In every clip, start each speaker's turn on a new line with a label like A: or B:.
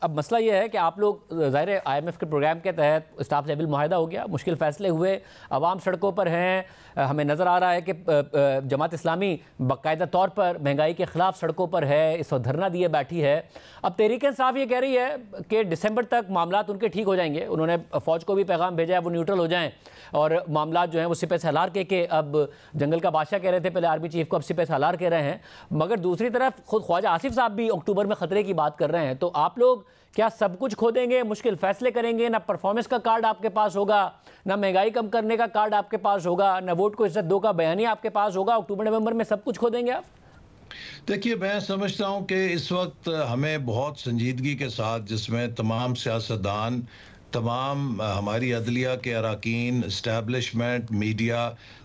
A: अब मसला ये है कि आप लोग ज़ाहिर है IMF के प्रोग्राम के तहत स्टाफ लेवल मुआहदा हो गया, मुश्किल फ़ैसले हुए, आवाम सड़कों पर हैं। हमें नज़र आ रहा है कि जमात इस्लामी बाकायदा तौर पर महंगाई के ख़िलाफ़ सड़कों पर है, इस वक्त धरना दिए बैठी है। अब तहरीक इंसाफ ये कह रही है कि दिसंबर तक मामला उनके ठीक हो जाएंगे। उन्होंने फ़ौज को भी पैगाम भेजा है वो न्यूट्रल हो जाएँ और मामला जो हैं वो सिपह सालार के अब जंगल का बादशाह कह रहे थे पहले आर्मी चीफ को, अब सिपह सालार कह रहे हैं। मगर दूसरी तरफ खुद ख्वाजा आसिफ साहब भी अक्टूबर में ख़तरे की बात कर रहे हैं। तो आप लोग क्या सब कुछ खो देंगे, मुश्किल फैसले करेंगे? ना परफॉर्मेंस का कार्ड आपके पास होगा, ना महंगाई कम करने का कार्ड आपके पास होगा, ना वोट को इज्जत दो का बयानी आपके पास होगा। अक्टूबर नवंबर में सब कुछ खो देंगे आप?
B: देखिए, मैं समझता हूं कि इस वक्त हमें बहुत संजीदगी के साथ, जिसमें तमाम सियासतदान, तमाम हमारी अदलिया के अरकान, इस्टेब्लिशमेंट, मीडिया,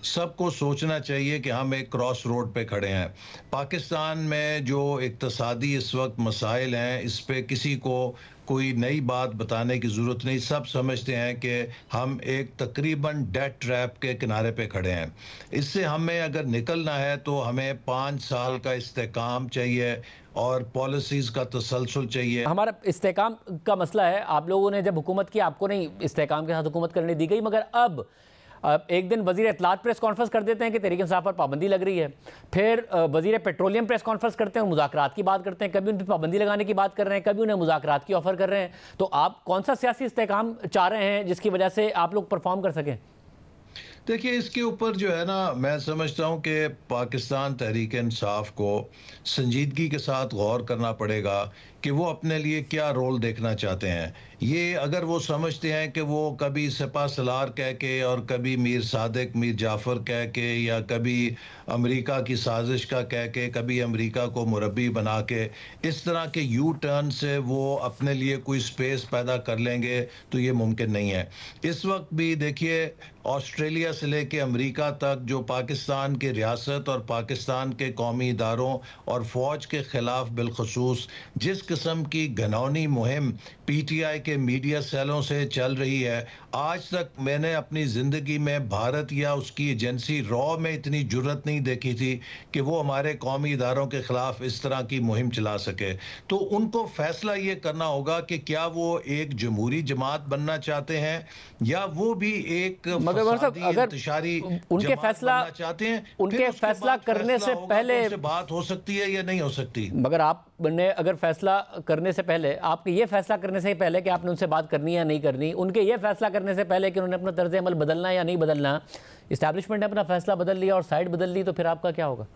B: सबको सोचना चाहिए कि हम एक क्रॉस रोड पे खड़े हैं। पाकिस्तान में जो इक्तसादी इस वक्त मसाइल हैं, इस पे किसी को कोई नई बात बताने की ज़रूरत नहीं। सब समझते हैं कि हम एक तकरीबन डेथ ट्रैप के किनारे पे खड़े हैं। इससे हमें अगर निकलना है तो हमें 5 साल का इस्तेकाम चाहिए और पॉलिसीज़ का तसलसल चाहिए।
A: हमारा इस्तेकाम का मसला है, आप लोगों ने जब हुकूमत की, आपको नहीं इस्तेकाम के साथ हुकूमत करने दी गई, मगर अब एक दिन वज़ीर इत्तलात प्रेस कॉन्फ्रेंस कर देते हैं कि तहरीक इंसाफ पर पाबंदी लग रही है, फिर वज़ीर पेट्रोलियम प्रेस कॉन्फ्रेंस करते हैं, मुज़ाकरात की बात करते हैं, कभी उन पर पाबंदी लगाने की बात कर रहे हैं, कभी उन्हें मुज़ाकरात की ऑफ़र कर रहे हैं। तो आप कौन सा सियासी इस्तेकाम चाह रहे हैं जिसकी वजह से आप लोग परफॉर्म कर सकें?
B: देखिए, इसके ऊपर जो है ना, मैं समझता हूँ कि पाकिस्तान तहरीक इंसाफ को संजीदगी के साथ गौर करना पड़ेगा कि वो अपने लिए क्या रोल देखना चाहते हैं। ये अगर वो समझते हैं कि वो कभी सिपह सलार कह के और कभी मीर सादिक, मीर जाफ़र कह के, या कभी अमेरिका की साजिश का कह के, कभी अमेरिका को मुरब्बी बना के, इस तरह के यू टर्न से वो अपने लिए कोई स्पेस पैदा कर लेंगे, तो ये मुमकिन नहीं है। इस वक्त भी देखिए, ऑस्ट्रेलिया से लेके अमेरिका तक जो पाकिस्तान की रियासत और पाकिस्तान के कौमी इदारों और फ़ौज के ख़िलाफ़ बिलखसूस जिस किस्म की घिनौनी मुहिम PTI के मीडिया सेलों से चल रही है, आज तक मैंने अपनी ज़िंदगी में भारत या उसकी एजेंसी रॉ में इतनी जुर्रत नहीं देखी थी कि वो हमारे कौमी इदारों के ख़िलाफ़ इस तरह की मुहिम चला सके। तो उनको फ़ैसला ये करना होगा कि क्या वो एक जमहूरी जमात बनना चाहते हैं या वो भी एक
A: अगर उनके फैसला
B: चाहते हैं।
A: उनके फैसला करने से पहले
B: बात हो सकती है या नहीं हो सकती।
A: मगर आपने अगर फैसला करने से पहले, आपके ये फैसला करने से पहले कि आपने उनसे बात करनी या नहीं करनी, उनके ये फैसला करने से पहले कि उन्होंने अपना तर्ज अमल बदलना या नहीं बदलना, इस्टेब्लिशमेंट ने अपना फैसला बदल लिया और साइड बदल ली, तो फिर आपका क्या होगा?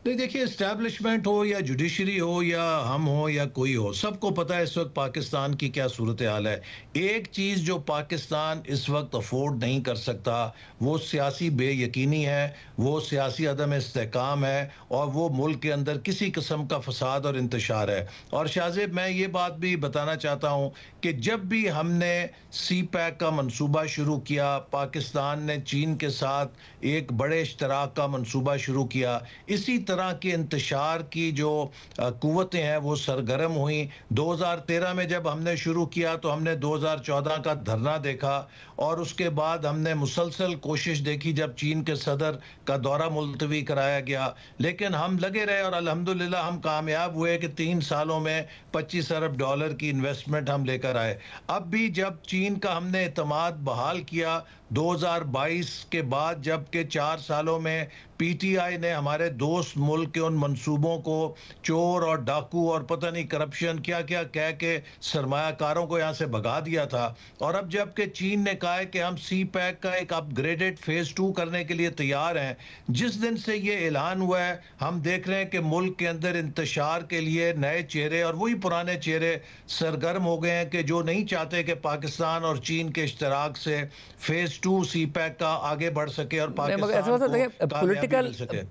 B: नहीं, देखिए, इस्टेब्लिशमेंट हो या जुडिशरी हो या हम हो या कोई हो, सबको पता है इस वक्त पाकिस्तान की क्या सूरत हाल है। एक चीज़ जो पाकिस्तान इस वक्त अफोर्ड नहीं कर सकता वो सियासी बेयकीनी है, वो सियासी अदम इस्तेकाम है और वो मुल्क के अंदर किसी किस्म का फसाद और इंतशार है। और शाहजेब, मैं ये बात भी बताना चाहता हूँ कि जब भी हमने CPEC का मनसूबा शुरू किया, पाकिस्तान ने चीन के साथ एक बड़े इश्तराक का मनसूबा शुरू किया, इसी तरह के इंतशार की जो कुव्वतें हैं वो सरगर्म हुई। 2013 में जब हमने शुरू किया तो हमने 2014 का धरना देखा और उसके बाद हमने मुसलसल कोशिश देखी जब चीन के सदर का दौरा मुलतवी कराया गया, लेकिन हम लगे रहे और अल्हम्दुलिल्लाह हम कामयाब हुए कि 3 सालों में $25 अरब की इन्वेस्टमेंट हम लेकर आए। अब भी जब चीन का हमने एतमाद बहाल किया 2022 के बाद, जबकि 4 सालों में PTI ने हमारे दोस्त मुल्क के उन मंसूबों को चोर और डाकू और पता नहीं करप्शन क्या क्या कह के सरमायाकारों को यहाँ से भगा दिया था, और अब जबकि चीन ने कहा है कि हम CPEC का एक अपग्रेडेड फेज़ 2 करने के लिए तैयार हैं, जिस दिन से ये ऐलान हुआ है हम देख रहे हैं कि मुल्क के अंदर इंतशार के लिए नए चेहरे और वही पुराने चेहरे सरगर्म हो गए हैं कि जो नहीं चाहते कि पाकिस्तान और चीन के इश्तराक से फेज़ 2 CPEC का आगे बढ़ सके और पाकिस्तान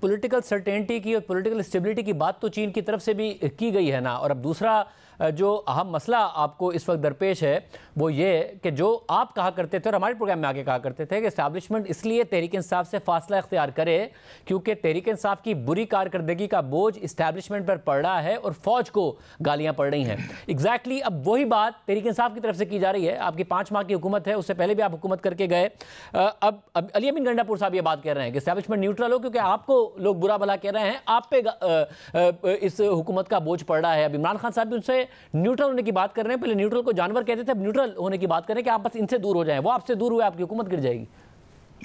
A: पॉलिटिकल सर्टेनिटी की और पॉलिटिकल स्टेबिलिटी की बात तो चीन की तरफ से भी की गई है ना। और अब दूसरा जो अहम मसला आपको इस वक्त दरपेश है वो ये कि जो आप कहा करते थे और हमारे प्रोग्राम में आगे कहा करते थे कि एस्टैब्लिशमेंट इसलिए तहरीक इंसाफ से फासला इख्तियार करे क्योंकि तहरीक इंसाफ की बुरी कारकर्दगी का बोझ इस्टेब्लिशमेंट पर पड़ रहा है और फौज को गालियां पड़ रही हैं। एग्जैक्टली अब वही बात तहरीक इंसाफ की तरफ से की जा रही है। आपकी 5 माह की हुकूमत है, उससे पहले भी आप हुकूमत करके गए। अब अली अमीन गंडापुर साहब ये बात कह रहे हैं कि एस्टैब्लिशमेंट न्यूट्रल हो क्योंकि आपको लोग बुरा भला कह रहे हैं, आप पे इस हुकूमत का बोझ पड़ रहा है। अब इमरान खान साहब भी उनसे न्यूट्रल होने की बात कर रहे हैं। पहले न्यूट्रल को जानवर कहते थे, अब न्यूट्रल होने की बात करें कि आप बस इनसे दूर हो जाएं। वो आपसे दूर हुए, आपकी हुकूमत गिर जाएगी।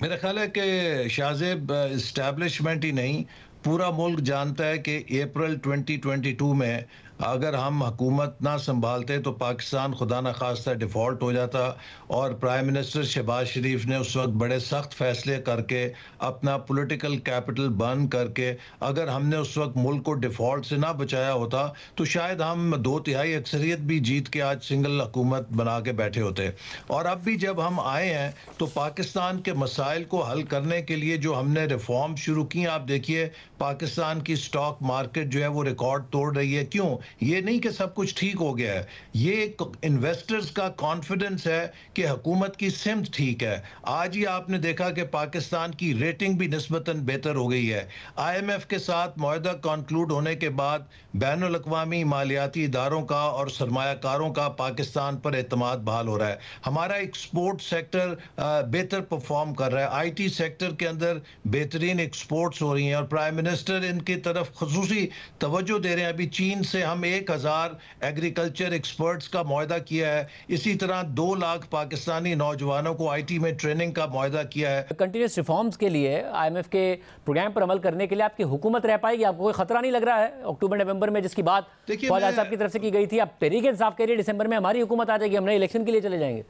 B: मेरा ख्याल है कि शाहजेब इस्टेब्लिशमेंट ही नहीं, पूरा मुल्क जानता है कि अप्रैल 2022 में अगर हम हुकूमत ना संभालते तो पाकिस्तान खुदा न खास्ता डिफ़ॉल्ट हो जाता, और प्राइम मिनिस्टर शहबाज शरीफ ने उस वक्त बड़े सख्त फैसले करके अपना पॉलिटिकल कैपिटल बर्न करके अगर हमने उस वक्त मुल्क को डिफ़ॉल्ट से ना बचाया होता तो शायद हम 2/3 अक्सरियत भी जीत के आज सिंगल हुकूमत बना के बैठे होते। और अब भी जब हम आए हैं तो पाकिस्तान के मसाइल को हल करने के लिए जो हमने रिफॉर्म शुरू की, आप देखिए पाकिस्तान की स्टॉक मार्केट जो है वो रिकॉर्ड तोड़ रही है। क्यों? ये नहीं कि सब कुछ ठीक हो गया है, ये इन्वेस्टर्स का कॉन्फिडेंस है कि हुकूमत की सिमत ठीक है। आज ही आपने देखा कि पाकिस्तान की रेटिंग भी निस्बतन बेहतर हो गई है। IMF के साथ मुआहदा कॉन्क्लूड होने के बाद बैनुल अक़वामी मालियाती इदारों का और सरमायाकारों का पाकिस्तान पर एतमाद बहाल हो रहा है। हमारा एक्सपोर्ट सेक्टर बेहतर परफॉर्म कर रहा है। IT सेक्टर के अंदर बेहतरीन एक्सपोर्ट्स हो रही हैं और प्राइम मिनिस्टर इनकी तरफ खुसूसी तवज्जो दे रहे हैं। अभी चीन से हम 1000 एग्रीकल्चर एक्सपर्ट्स का मुआहदा किया है। इसी तरह 2 लाख पाकिस्तानी नौजवानों को IT में ट्रेनिंग का मुआहदा किया है।
A: कंटिन्यूस रिफॉर्म्स के लिए IMF के प्रोग्राम पर अमल करने के लिए आपकी हुकूमत रह पाएगी? आपको कोई खतरा नहीं लग रहा है अक्टूबर नवंबर में जिसकी बात ख्वाजा साहब की तरफ से की गई थी? अब तहरीक इंसाफ के लिए दिसंबर में हमारी हुकूमत आ जाएगी, हम नए इलेक्शन के लिए चले जाएंगे।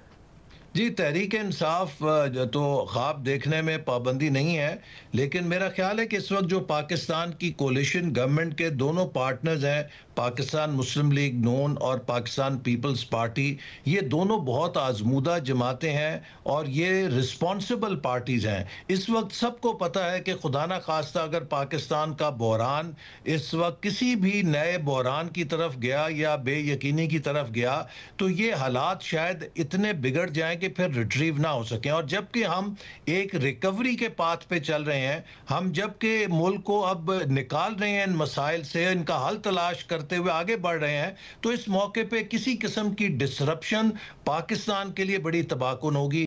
B: जी, तहरीक इंसाफ तो ख्वाब देखने में पाबंदी नहीं है, लेकिन मेरा ख्याल है कि इस वक्त जो पाकिस्तान की कोलिशन गवर्नमेंट के दोनों पार्टनर्स हैं, पाकिस्तान मुस्लिम लीग नून और पाकिस्तान पीपल्स पार्टी, ये दोनों बहुत आजमूदा जमातें हैं और ये रिस्पॉन्सिबल पार्टीज़ हैं। इस वक्त सबको पता है कि खुदा न खास्ता अगर पाकिस्तान का बहरान इस वक्त किसी भी नए बहरान की तरफ गया या बेयकीनी की तरफ गया तो ये हालात शायद इतने बिगड़ जाएं कि फिर रिट्रीव ना हो सकें। और जबकि हम एक रिकवरी के पाथ पे चल रहे हैं, हम जबकि मुल्क को अब निकाल रहे हैं इन मसाइल से, इनका हल तलाश करते हुए आगे बढ़ रहे हैं, तो इस मौके पे किसी किस्म की डिसरप्शन पाकिस्तान के लिए बड़ी तबाहकुन होगी।